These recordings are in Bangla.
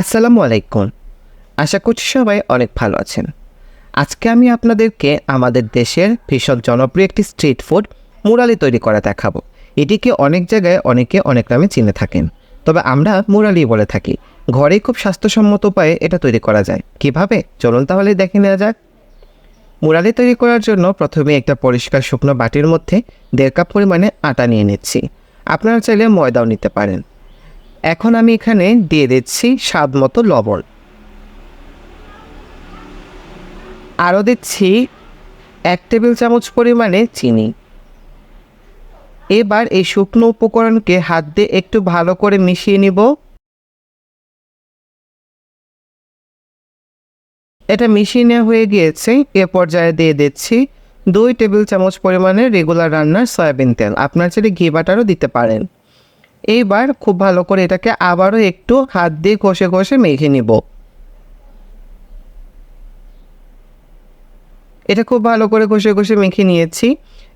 আসসালামু আলাইকুম। আশা করছি সবাই অনেক ভালো আছেন। আজকে আমি আপনাদেরকে আমাদের দেশের ভীষণ জনপ্রিয় একটি স্ট্রিট ফুড মুরালি তৈরি করা দেখাবো। এটিকে অনেক জায়গায় অনেকে অনেক নামে চিনে থাকেন, তবে আমরা মুরালি বলে থাকি। ঘরেই খুব স্বাস্থ্যসম্মত উপায়ে এটা তৈরি করা যায়। কিভাবে? চলুন তাহলে দেখে নেওয়া যাক। মুরালি তৈরি করার জন্য প্রথমে একটা পরিষ্কার শুকনো বাটির মধ্যে 1.5 কাপ পরিমাণে আটা নিয়ে নিচ্ছি। আপনারা চাইলে ময়দাও নিতে পারেন। এখন আমি এখানে দিয়ে দিচ্ছি স্বাদ মতো লবণ, আরও দিচ্ছি 1 টেবিল চামচ পরিমাণে চিনি। এবার এই শুকনো উপকরণকে হাত দিয়ে একটু ভালো করে মিশিয়ে নিব। এটা মিশিয়ে নেওয়া হয়ে গিয়েছে। এ পর্যায়ে দিয়ে দিচ্ছি 2 টেবিল চামচ পরিমাণে রেগুলার রান্নার সয়াবিন তেল। আপনার চাইলে ঘি বাটারও দিতে পারেন। এইবার খুব ভালো করে এটাকে আবারও একটু হাত দিয়ে ঘষে ঘষে মেখে নিব। এটা খুব ভালো করে ঘষে ঘষে মেখে নিয়েছি।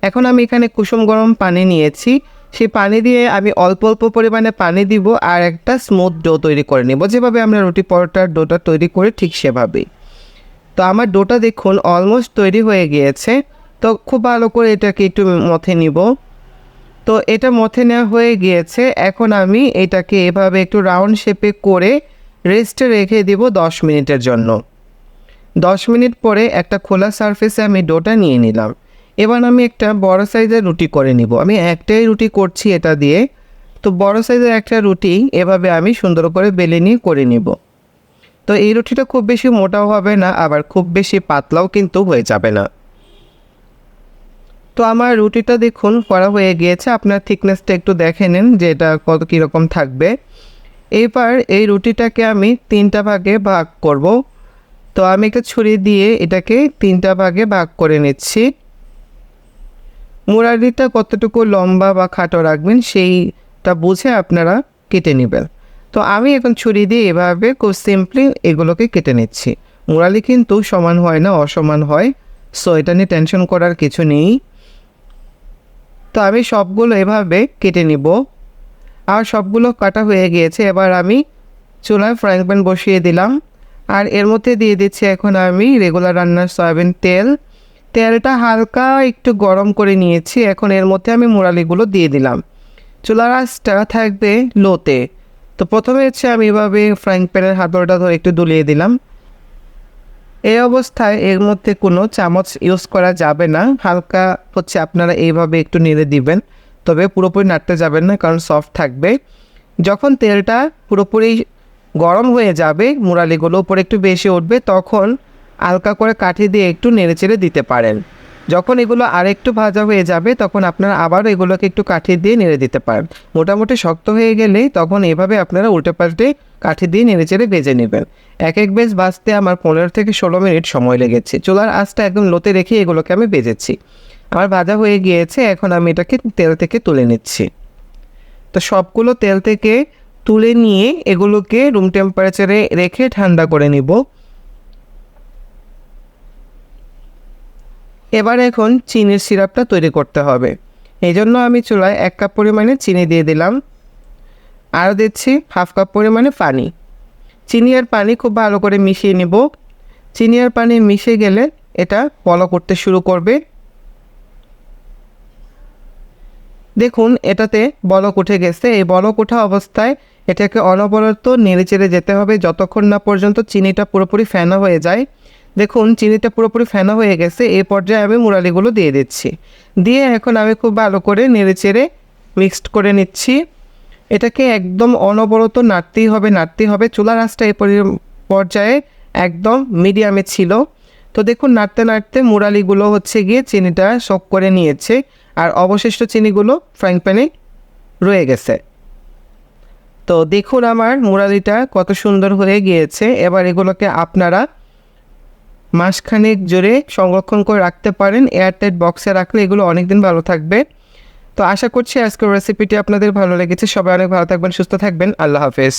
এখন আমি এখানে কুসুম গরম পানি নিয়েছি। সেই পানি দিয়ে আমি অল্প অল্প পরিমাণে পানি দিব আর একটা স্মুথ ডো তৈরি করে নেব, যেভাবে আমরা রুটি পরোটার ডোটা তৈরি করি ঠিক সেভাবেই। তো আমার ডোটা দেখুন অলমোস্ট তৈরি হয়ে গিয়েছে। তো খুব ভালো করে এটাকে একটু মথে নিব। তো এটা মথে নেওয়া হয়ে গিয়েছে। এখন আমি এটাকে এভাবে একটু রাউন্ড শেপে করে রেস্টে রেখে দিব 10 মিনিটের জন্য। 10 মিনিট পরে একটা খোলা সারফেসে আমি ডোটা নিয়ে নিলাম। এবার আমি একটা বড় সাইজের রুটি করে নিব। আমি একটাই রুটি করছি এটা দিয়ে। তো বড় সাইজের একটা রুটি এভাবে আমি সুন্দর করে বেলে নিয়ে করে নিব। তো এই রুটিটা খুব বেশি মোটাও হবে না, আবার খুব বেশি পাতলাও কিন্তু হয়ে যাবে না। তো আমার রুটিটা দেখুন করা হয়ে গিয়েছে। আপনার থিকনেসটা একটু দেখে নিন যে এটা কত কীরকম থাকবে। এবার এই রুটিটাকে আমি 3টা ভাগে ভাগ করব। তো আমি একটা ছুরি দিয়ে এটাকে 3টা ভাগে ভাগ করে নিচ্ছি। মুরালিটা কতটুকু লম্বা বা খাটো রাখবেন সেইটা বুঝে আপনারা কেটে নেবেন। তো আমি এখন ছুরি দিয়ে এভাবে খুব সিম্পলি এগুলোকে কেটে নিচ্ছি। মুরালি কিন্তু সমান হয় না, অসমান হয়। সো এটা নিয়ে টেনশন করার কিছু নেই। তো আমি সবগুলো এভাবে কেটে নিব। আর সবগুলো কাটা হয়ে গিয়েছে। এবার আমি চুলায় ফ্রাইং প্যান বসিয়ে দিলাম। আর এর মধ্যে দিয়ে দিচ্ছি এখন আমি রেগুলার রান্নার সয়াবিন তেল। তেলটা হালকা একটু গরম করে নিয়েছি। এখন এর মধ্যে আমি মুরালিগুলো দিয়ে দিলাম। চুলার আঁচটা থাকবে লোতে। তো প্রথমে আমি এভাবে ফ্রাইং প্যানের হাতলটা ধরে একটু দুলিয়ে দিলাম। এই অবস্থায় এর মধ্যে কোনো চামচ ইউজ করা যাবে না। হালকা আপনারা এইভাবে একটু নেড়ে দিবেন, তবে পুরোপুরি নাড়তে যাবেন না, কারণ সফট থাকবে। যখন তেলটা পুরোপুরি গরম হয়ে যাবে, মুরালিগুলো উপরে একটু বেশি উঠবে, তখন হালকা করে কাঠি দিয়ে একটু নেড়েচেড়ে দিতে পারেন। যখন এগুলো আরেকটু ভাজা হয়ে যাবে, তখন আপনারা আবারও এগুলোকে একটু কাঠি দিয়ে নেড়ে দিতে পারেন। মোটামুটি শক্ত হয়ে গেলে তখন এভাবে আপনারা উল্টে পাল্টে কাঠি দিয়ে নেড়েচেড়ে ভেজে নেবেন। এক এক বেশ ভাজতে আমার 15 থেকে 16 মিনিট সময় লেগেছে। চুলার আঁচটা একদম লোতে রেখে এগুলোকে আমি ভেজেছি। আমার ভাজা হয়ে গিয়েছে। এখন আমি এটাকে তেল থেকে তুলে নিচ্ছি। তো সবগুলো তেল থেকে তুলে নিয়ে এগুলোকে রুম টেম্পারেচারে রেখে ঠান্ডা করে নিব। এবার এখন চিনির সিরাপটা তৈরি করতে হবে। এই জন্য আমি চুলায় 1 কাপ পরিমাণে চিনি দিয়ে দিলাম। আর দিচ্ছি 1/2 কাপ পরিমাণে পানি। চিনি আর পানি খুব ভালো করে মিশিয়ে নিব। চিনি আর পানি মিশে গেলে এটা বলক করতে শুরু করবে। দেখুন এটাতে বলক উঠে গেছে। এই বলক ওঠা অবস্থায় এটাকে অনবরত নেড়েচেড়ে যেতে হবে যতক্ষণ না পর্যন্ত চিনিটা পুরোপুরি ফেনা হয়ে যায়। দেখুন চিনিটা পুরোপুরি ফেনা হয়ে গেছে। এই পর্যায়ে আমি মুরালিগুলো দিয়ে দিচ্ছি। দিয়ে এখন আমি খুব ভালো করে নেড়েচেড়ে মিক্সড করে নিচ্ছি। এটাকে একদম অনবরত নাড়তেই হবে। চুলার আঁচটা এই পর্যায়ে একদম মিডিয়ামে ছিল। তো দেখুন নাড়তে নাড়তে মুরালিগুলো গিয়ে চিনিটা শক করে নিয়েছে, আর অবশিষ্ট চিনিগুলো ফ্রাইং প্যানে রয়ে গেছে। তো দেখুন আমার মুরালিটা কত সুন্দর হয়ে গিয়েছে। এবার এগুলোকে আপনারা মাসখানেক জুড়ে সংরক্ষণ করে রাখতে পারেন। এয়ারটাইট বক্সে রাখলে এগুলো অনেক দিন ভালো থাকবে। তো আশা করছি আজকের রেসিপিটি আপনাদের ভালো লেগেছে। সবাই অনেক ভালো থাকবেন, সুস্থ থাকবেন। আল্লাহ হাফেজ।